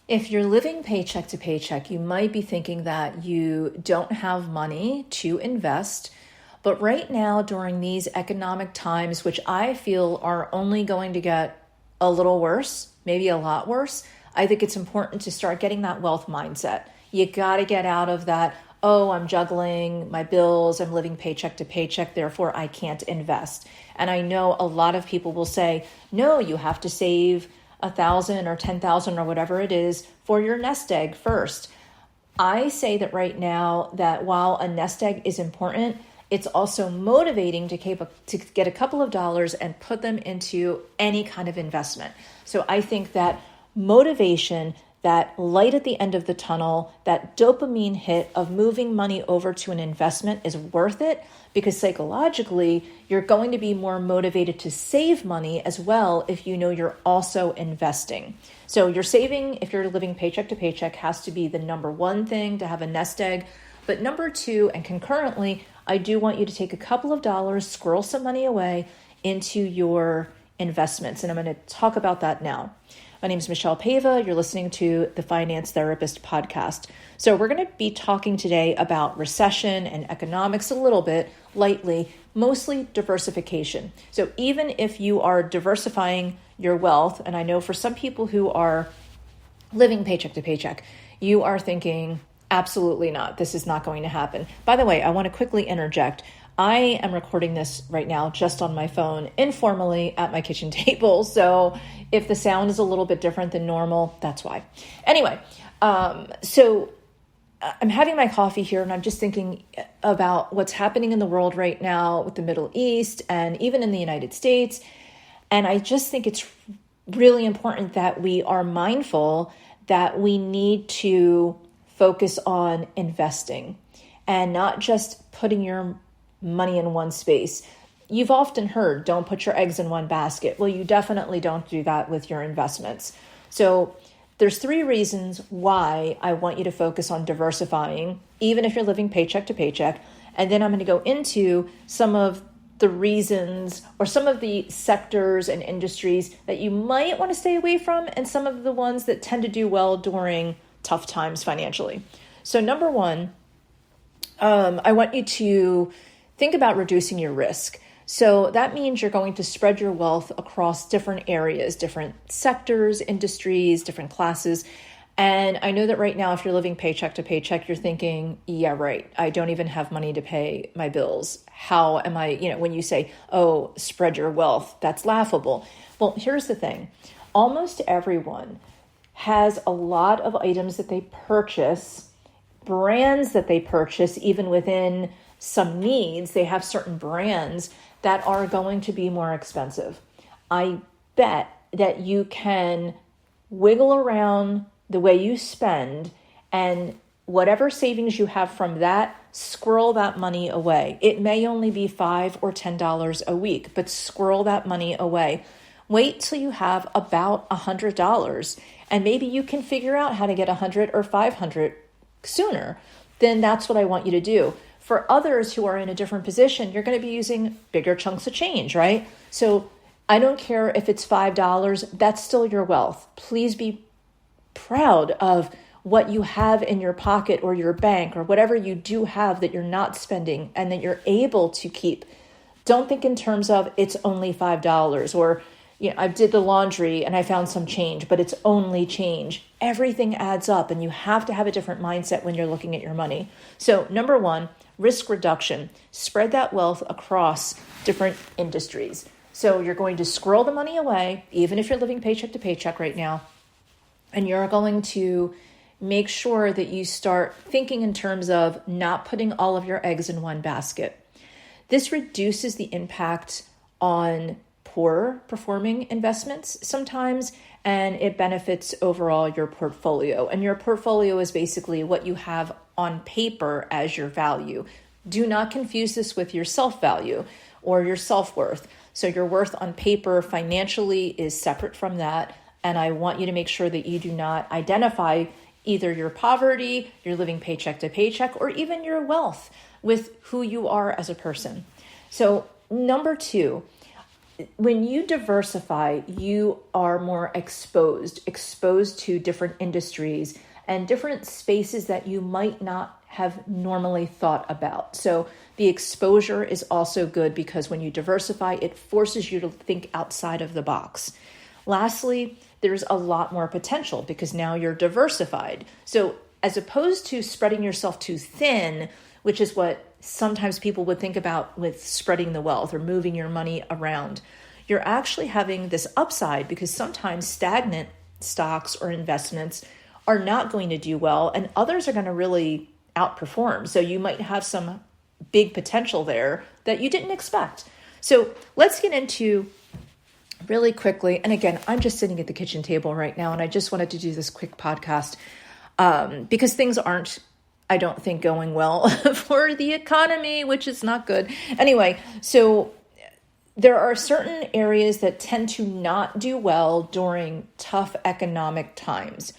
If you're living paycheck to paycheck, you might be thinking that you don't have money to invest. But right now, during these economic times, which I feel are only going to get a little worse, maybe a lot worse, I think it's important to start getting that wealth mindset. You got to get out of that, oh, I'm juggling my bills, I'm living paycheck to paycheck, therefore I can't invest. And I know a lot of people will say, no, you have to save 1,000 or 10,000 or whatever it is for your nest egg first. I say that right now that while a nest egg is important, it's also motivating to get a couple of dollars and put them into any kind of investment. So I think that motivation, that light at the end of the tunnel, that dopamine hit of moving money over to an investment is worth it, because psychologically, you're going to be more motivated to save money as well if you know you're also investing. So your saving, if you're living paycheck to paycheck, has to be the number one thing to have a nest egg. But number two, and concurrently, I do want you to take a couple of dollars, squirrel some money away into your investments. And I'm going to talk about that now. My name is Michelle Pava. You're listening to the Finance Therapist podcast. So we're going to be talking today about recession and economics a little bit lightly, mostly diversification. So even if you are diversifying your wealth, and I know for some people who are living paycheck to paycheck, you are thinking, absolutely not. This is not going to happen. By the way, I want to quickly interject. I am recording this right now just on my phone, informally at my kitchen table. So if the sound is a little bit different than normal, that's why. Anyway, so I'm having my coffee here and I'm just thinking about what's happening in the world right now with the Middle East and even in the United States. And I just think it's really important that we are mindful that we need to focus on investing and not just putting your money in one space. You've often heard, don't put your eggs in one basket. Well, you definitely don't do that with your investments. So there's 3 reasons why I want you to focus on diversifying, even if you're living paycheck to paycheck. And then I'm going to go into some of the reasons or some of the sectors and industries that you might want to stay away from and some of the ones that tend to do well during tough times financially. So number 1, I want you to think about reducing your risk. So that means you're going to spread your wealth across different areas, different sectors, industries, different classes. And I know that right now, if you're living paycheck to paycheck, you're thinking, yeah, right, I don't even have money to pay my bills. How am I, when you say, oh, spread your wealth, that's laughable. Well, here's the thing. Almost everyone has a lot of items that they purchase, brands that they purchase, even within some needs, they have certain brands that are going to be more expensive. I bet that you can wiggle around the way you spend and whatever savings you have from that, squirrel that money away. It may only be $5 or $10 a week, but squirrel that money away. Wait till you have about $100 and maybe you can figure out how to get 100 or 500 sooner. Then that's what I want you to do. For others who are in a different position, you're going to be using bigger chunks of change, right? So I don't care if it's $5, that's still your wealth. Please be proud of what you have in your pocket or your bank or whatever you do have that you're not spending and that you're able to keep. Don't think in terms of it's only $5 or I did the laundry and I found some change, but it's only change. Everything adds up and you have to have a different mindset when you're looking at your money. So number 1, risk reduction. Spread that wealth across different industries. So you're going to squirrel the money away, even if you're living paycheck to paycheck right now. And you're going to make sure that you start thinking in terms of not putting all of your eggs in one basket. This reduces the impact on poor performing investments sometimes, and it benefits overall your portfolio. And your portfolio is basically what you have on paper as your value. Do not confuse this with your self-value or your self-worth. So your worth on paper financially is separate from that. And I want you to make sure that you do not identify either your poverty, your living paycheck to paycheck, or even your wealth with who you are as a person. So number 2, when you diversify, you are more exposed to different industries and different spaces that you might not have normally thought about. So the exposure is also good because when you diversify, it forces you to think outside of the box. Lastly, there's a lot more potential because now you're diversified. So as opposed to spreading yourself too thin, which is what sometimes people would think about with spreading the wealth or moving your money around, you're actually having this upside because sometimes stagnant stocks or investments are not going to do well and others are going to really outperform. So you might have some big potential there that you didn't expect. So let's get into really quickly. And again, I'm just sitting at the kitchen table right now, and I just wanted to do this quick podcast because things aren't, I don't think, going well for the economy, which is not good. Anyway, so there are certain areas that tend to not do well during tough economic times.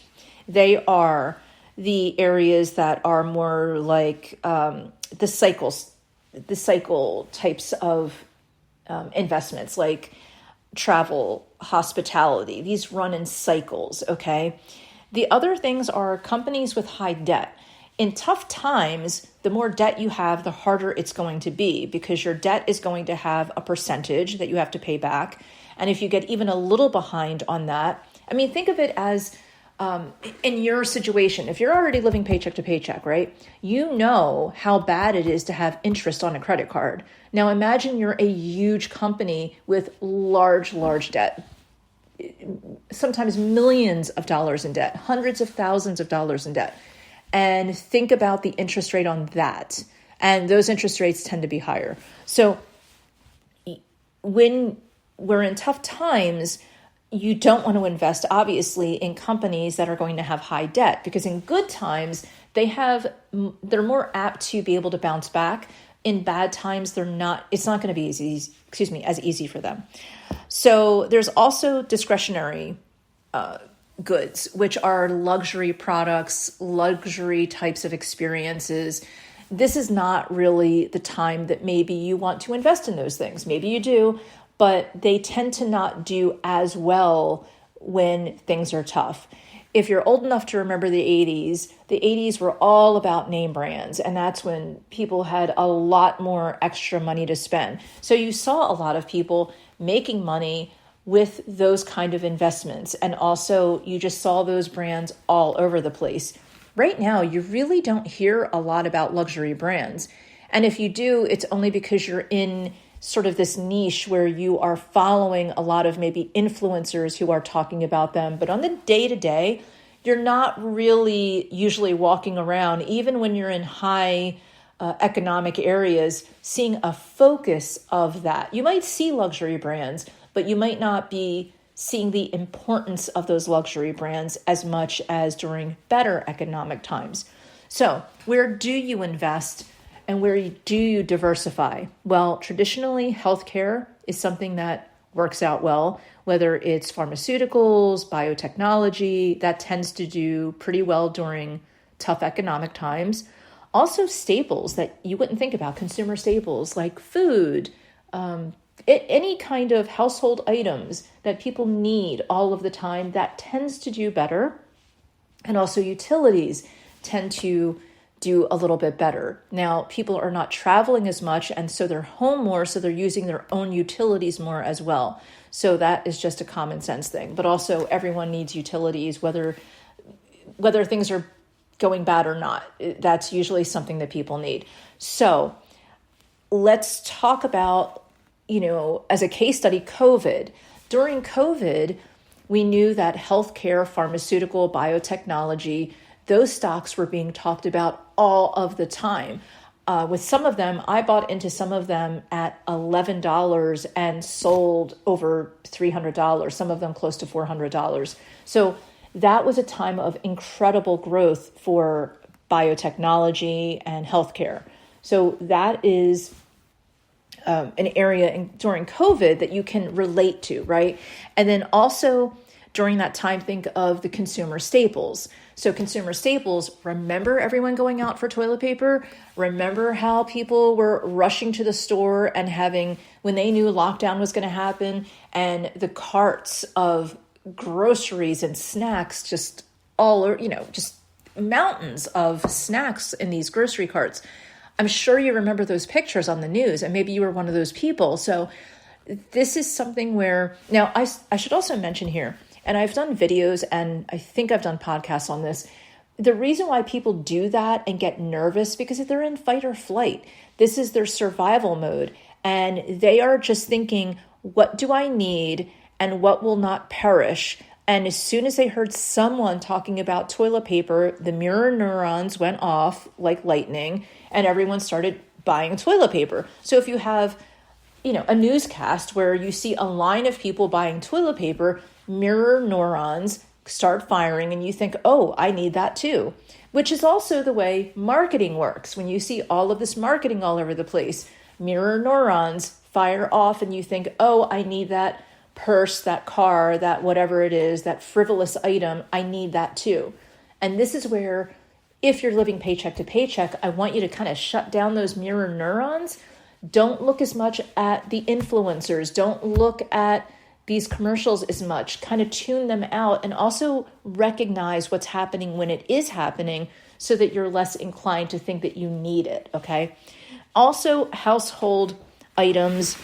They are the areas that are more like the cycle types of investments, like travel, hospitality. These run in cycles, okay? The other things are companies with high debt. In tough times, the more debt you have, the harder it's going to be because your debt is going to have a percentage that you have to pay back. And if you get even a little behind on that, I mean, think of it as in your situation, if you're already living paycheck to paycheck, right? You know how bad it is to have interest on a credit card. Now imagine you're a huge company with large debt, sometimes millions of dollars in debt, hundreds of thousands of dollars in debt. And think about the interest rate on that. And those interest rates tend to be higher. So when we're in tough times, you don't want to invest, obviously, in companies that are going to have high debt because in good times, they're more apt to be able to bounce back. In bad times, it's not going to be as easy for them. So there's also discretionary goods, which are luxury products, luxury types of experiences. This is not really the time that maybe you want to invest in those things. Maybe you do, but they tend to not do as well when things are tough. If you're old enough to remember the 80s were all about name brands, and that's when people had a lot more extra money to spend. So you saw a lot of people making money with those kind of investments, and also you just saw those brands all over the place. Right now, you really don't hear a lot about luxury brands. And if you do, it's only because you're in sort of this niche where you are following a lot of maybe influencers who are talking about them. But on the day-to-day, you're not really usually walking around, even when you're in high economic areas, seeing a focus of that. You might see luxury brands, but you might not be seeing the importance of those luxury brands as much as during better economic times. So where do you invest? And where do you diversify? Well, traditionally, healthcare is something that works out well, whether it's pharmaceuticals, biotechnology, that tends to do pretty well during tough economic times. Also staples that you wouldn't think about, consumer staples like food, any kind of household items that people need all of the time, that tends to do better. And also utilities tend to do a little bit better. Now, people are not traveling as much, and so they're home more, so they're using their own utilities more as well. So that is just a common sense thing. But also everyone needs utilities, whether things are going bad or not. That's usually something that people need. So let's talk about, as a case study, COVID. During COVID, we knew that healthcare, pharmaceutical, biotechnology, those stocks were being talked about all of the time. With some of them, I bought into some of them at $11 and sold over $300, some of them close to $400. So that was a time of incredible growth for biotechnology and healthcare. So that is an area during COVID that you can relate to, right? And then also during that time, think of the consumer staples. So consumer staples, remember everyone going out for toilet paper? Remember how people were rushing to the store and having, when they knew lockdown was going to happen, and the carts of groceries and snacks just all, just mountains of snacks in these grocery carts. I'm sure you remember those pictures on the news, and maybe you were one of those people. So this is something where, now I should also mention here, and I've done videos and I think I've done podcasts on this. The reason why people do that and get nervous, because they're in fight or flight. This is their survival mode. And they are just thinking, what do I need and what will not perish? And as soon as they heard someone talking about toilet paper, the mirror neurons went off like lightning and everyone started buying toilet paper. So if you have, a newscast where you see a line of people buying toilet paper, mirror neurons start firing and you think, oh, I need that too. Which is also the way marketing works. When you see all of this marketing all over the place, mirror neurons fire off and you think, oh, I need that purse, that car, that whatever it is, that frivolous item, I need that too. And this is where, if you're living paycheck to paycheck, I want you to kind of shut down those mirror neurons. Don't look as much at the influencers. Don't look at these commercials as much. Kind of tune them out and also recognize what's happening when it is happening so that you're less inclined to think that you need it, okay? Also, household items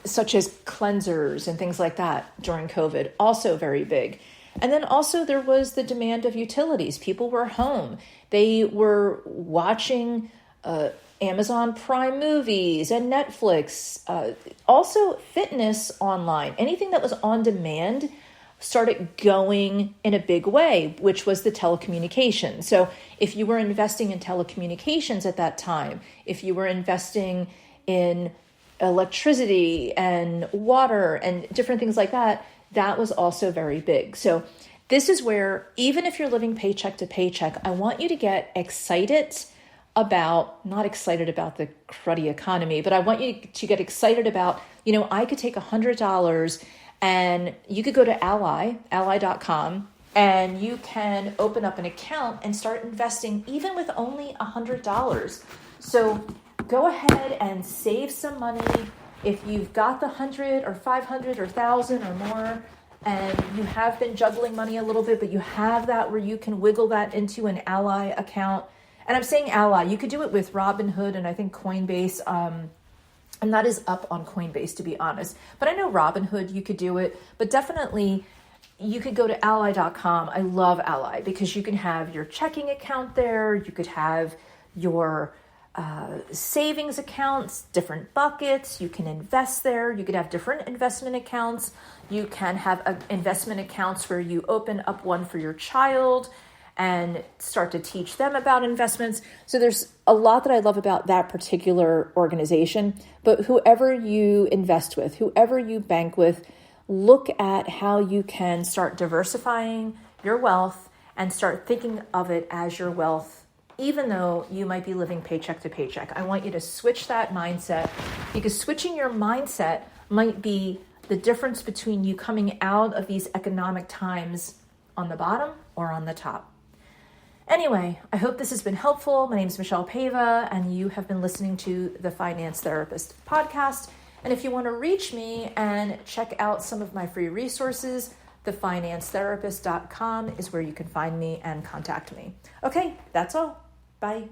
such as cleansers and things like that during COVID, also very big. And then also there was the demand of utilities. People were home. They were watching Amazon Prime movies and Netflix. Also fitness online. Anything that was on demand started going in a big way, which was the telecommunications. So if you were investing in telecommunications at that time, if you were investing in electricity and water and different things like that, that was also very big. So this is where, even if you're living paycheck to paycheck, I want you to get excited about, not excited about the cruddy economy, but I want you to get excited about, I could take $100 and you could go to ally.com, and you can open up an account and start investing even with only $100. So go ahead and save some money. If you've got the 100 or 500 or 1,000 or more, and you have been juggling money a little bit, but you have that where you can wiggle that into an Ally account. And I'm saying Ally, you could do it with Robinhood and I think Coinbase. I'm not as up on Coinbase, to be honest, but I know Robinhood, you could do it, but definitely you could go to ally.com. I love Ally because you can have your checking account there. You could have your savings accounts, different buckets. You can invest there. You could have different investment accounts. You can have investment accounts where you open up one for your child and start to teach them about investments. So there's a lot that I love about that particular organization. But whoever you invest with, whoever you bank with, look at how you can start diversifying your wealth and start thinking of it as your wealth, even though you might be living paycheck to paycheck. I want you to switch that mindset, because switching your mindset might be the difference between you coming out of these economic times on the bottom or on the top. Anyway, I hope this has been helpful. My name is Michelle Pava, and you have been listening to the Finance Therapist podcast. And if you want to reach me and check out some of my free resources, thefinancetherapist.com is where you can find me and contact me. Okay, that's all. Bye.